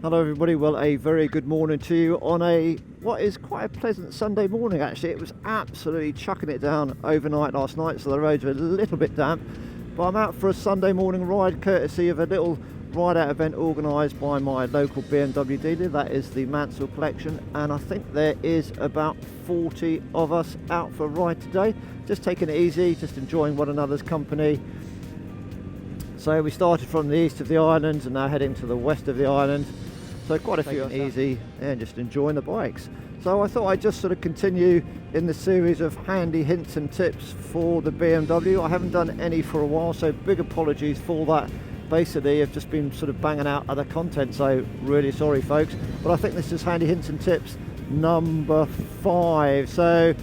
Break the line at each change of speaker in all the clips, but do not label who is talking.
Hello everybody, well a very good morning to you on what is quite a pleasant Sunday morning actually. It was absolutely chucking it down overnight last night, so the roads are a little bit damp, but I'm out for a Sunday morning ride courtesy of a little ride out event organised by my local BMW dealer. That is the Mansell collection, and I think there is about 40 of us out for a ride today, just taking it easy, just enjoying one another's company. So we started from the east of the island and now heading to the west of the island. So quite a few easy and just enjoying the bikes. So I thought I'd just sort of continue in the series of handy hints and tips for the BMW. I haven't done any for a while, so big apologies for that. Basically, I've just been sort of banging out other content, so really sorry folks. But I think this is handy hints and tips number 5. So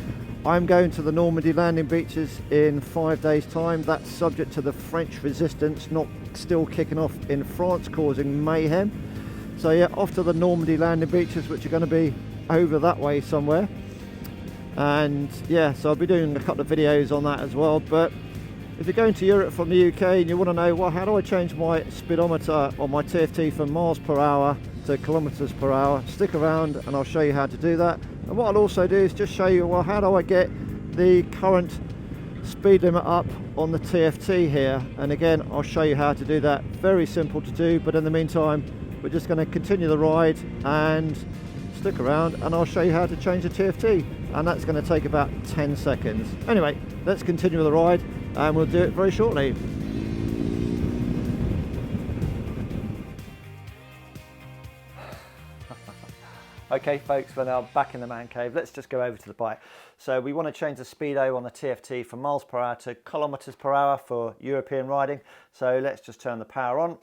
I'm going to the Normandy landing beaches in 5 days time. That's subject to the French resistance not still kicking off in France, causing mayhem. So yeah, off to the Normandy landing beaches, which are going to be over that way somewhere. And yeah, so I'll be doing a couple of videos on that as well. But if you're going to Europe from the UK and you want to know, well, how do I change my speedometer on my TFT from miles per hour to kilometers per hour, stick around and I'll show you how to do that. And what I'll also do is just show you, well, how do I get the current speed limit up on the TFT here. And again, I'll show you how to do that. Very simple to do, but in the meantime, we're just going to continue the ride and stick around and I'll show you how to change the TFT, and that's going to take about 10 seconds. Anyway, let's continue the ride and we'll do it very shortly. Okay folks, we're now back in the man cave. Let's just go over to the bike. So we want to change the speedo on the TFT from miles per hour to kilometers per hour for European riding. So let's just turn the power on.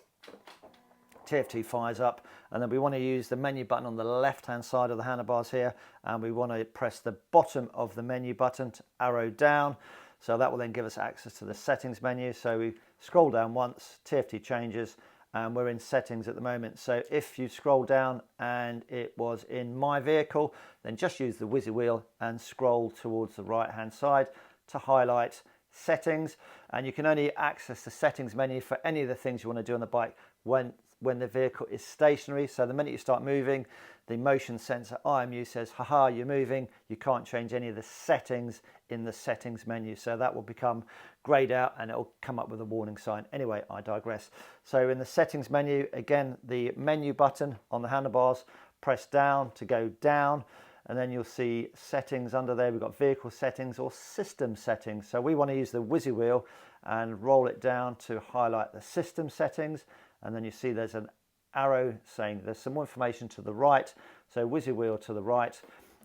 TFT fires up, and then we want to use the menu button on the left hand side of the handlebars here, and we want to press the bottom of the menu button to arrow down, so that will then give us access to the settings menu. So we scroll down once, TFT changes, and we're in settings at the moment. So if you scroll down and it was in my vehicle, then just use the whizzy wheel and scroll towards the right hand side to highlight settings, and you can only access the settings menu for any of the things you want to do on the bike when the vehicle is stationary. So the minute you start moving, the motion sensor IMU says, haha, you're moving. You can't change any of the settings in the settings menu. So that will become grayed out and it'll come up with a warning sign. Anyway, I digress. So in the settings menu, again, the menu button on the handlebars, press down to go down. And then you'll see settings under there. We've got vehicle settings or system settings. So we want to use the whizzy wheel and roll it down to highlight the system settings. And then you see there's an arrow saying there's some more information to the right. So whizzy wheel to the right,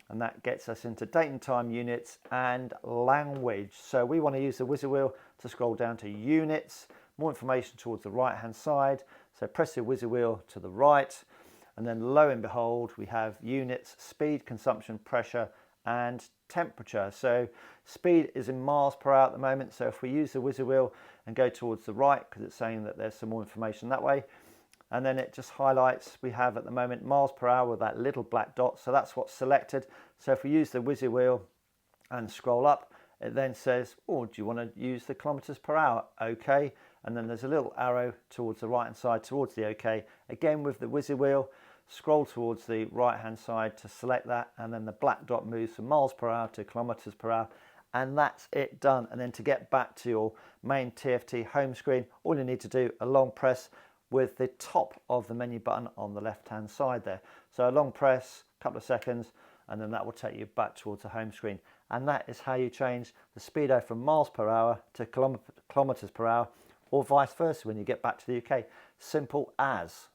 and that gets us into date and time, units and language. So we want to use the whizzy wheel to scroll down to units, more information towards the right hand side. So press the whizzy wheel to the right, and then lo and behold, we have units, speed, consumption, pressure and temperature. So speed is in miles per hour at the moment. So if we use the whizzy wheel and go towards the right, because it's saying that there's some more information that way, and then it just highlights, we have at the moment miles per hour with that little black dot. So that's what's selected. So if we use the whizzy wheel and scroll up, it then says, oh, do you want to use the kilometers per hour? Okay. And then there's a little arrow towards the right hand side towards the okay. Again with the whizzy wheel, scroll towards the right hand side to select that, and then the black dot moves from miles per hour to kilometers per hour, and that's it done. And then to get back to your main TFT home screen, all you need to do a long press with the top of the menu button on the left hand side there. So a long press, a couple of seconds, and then that will take you back towards the home screen. And that is how you change the speedo from miles per hour to kilometers per hour, or vice versa when you get back to the UK. Simple as.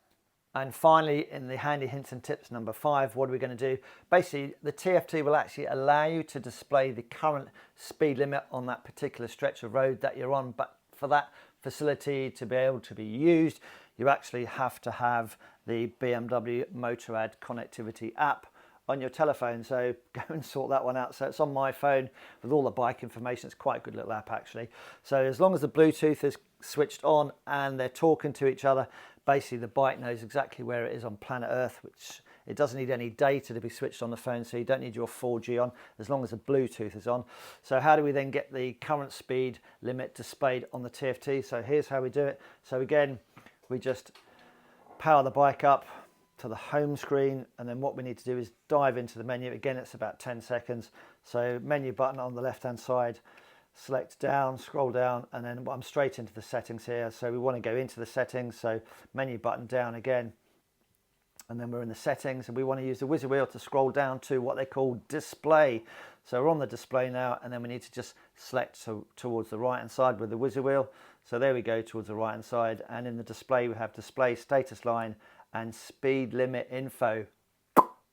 And finally, in the handy hints and tips number 5, what are we going to do? Basically, the TFT will actually allow you to display the current speed limit on that particular stretch of road that you're on. But for that facility to be able to be used, you actually have to have the BMW Motorrad connectivity app on your telephone. So go and sort that one out. So it's on my phone with all the bike information. It's quite a good little app actually. So as long as the Bluetooth is switched on and they're talking to each other, basically the bike knows exactly where it is on planet Earth, which it doesn't need any data to be switched on the phone, so you don't need your 4G on as long as the Bluetooth is on. So how do we then get the current speed limit displayed on the TFT? So here's how we do it. So again, we just power the bike up, to the home screen, and then what we need to do is dive into the menu. Again, it's about 10 seconds. So menu button on the left hand side, select down, scroll down, and then I'm straight into the settings here. So we want to go into the settings, so menu button down again, and then we're in the settings, and we want to use the whizzer wheel to scroll down to what they call display. So we're on the display now, and then we need to just select towards the right hand side with the whizzer wheel. So there we go, towards the right hand side, and in the display we have display status line and speed limit info.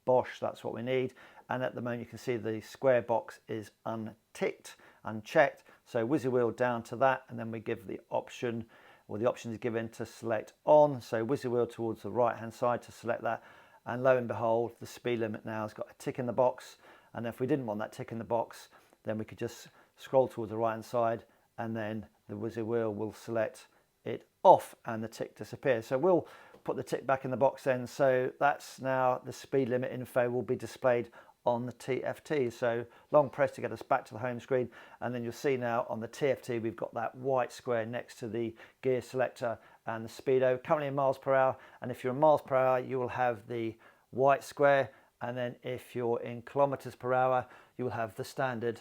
Bosh, that's what we need. And at the moment you can see the square box is unticked, unchecked. So whizzer wheel down to that, and then we give the option, or the option is given to select on. So whizzer wheel towards the right hand side to select that, and lo and behold, the speed limit now has got a tick in the box. And if we didn't want that tick in the box, then we could just scroll towards the right hand side, and then the whizzer wheel will select it off and the tick disappears. So we'll put the tick back in the box then. So that's now the speed limit info will be displayed on the TFT. So long press to get us back to the home screen, and then you'll see now on the TFT we've got that white square next to the gear selector and the speedo, currently in miles per hour. And if you're in miles per hour, you will have the white square, and then if you're in kilometers per hour, you will have the standard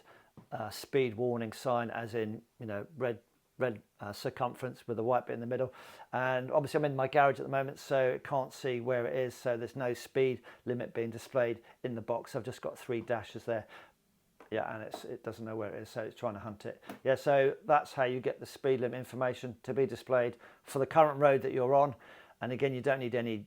speed warning sign, as in, you know, red circumference with a white bit in the middle. And obviously I'm in my garage at the moment, so it can't see where it is, so there's no speed limit being displayed in the box. I've just got 3 dashes there, yeah, and it doesn't know where it is, so it's trying to hunt it. Yeah, so that's how you get the speed limit information to be displayed for the current road that you're on. And again, you don't need any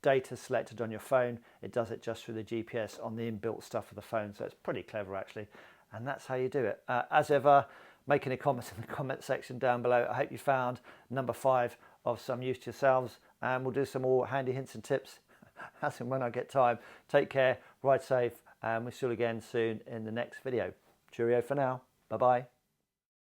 data selected on your phone. It does it just through the GPS on the inbuilt stuff of the phone, so it's pretty clever actually. And that's how you do it. As ever, make any comments in the comment section down below. I hope you found number 5 of some use to yourselves, and we'll do some more handy hints and tips as and when I get time. Take care, ride safe, and we'll see you again soon in the next video. Cheerio for now. Bye bye.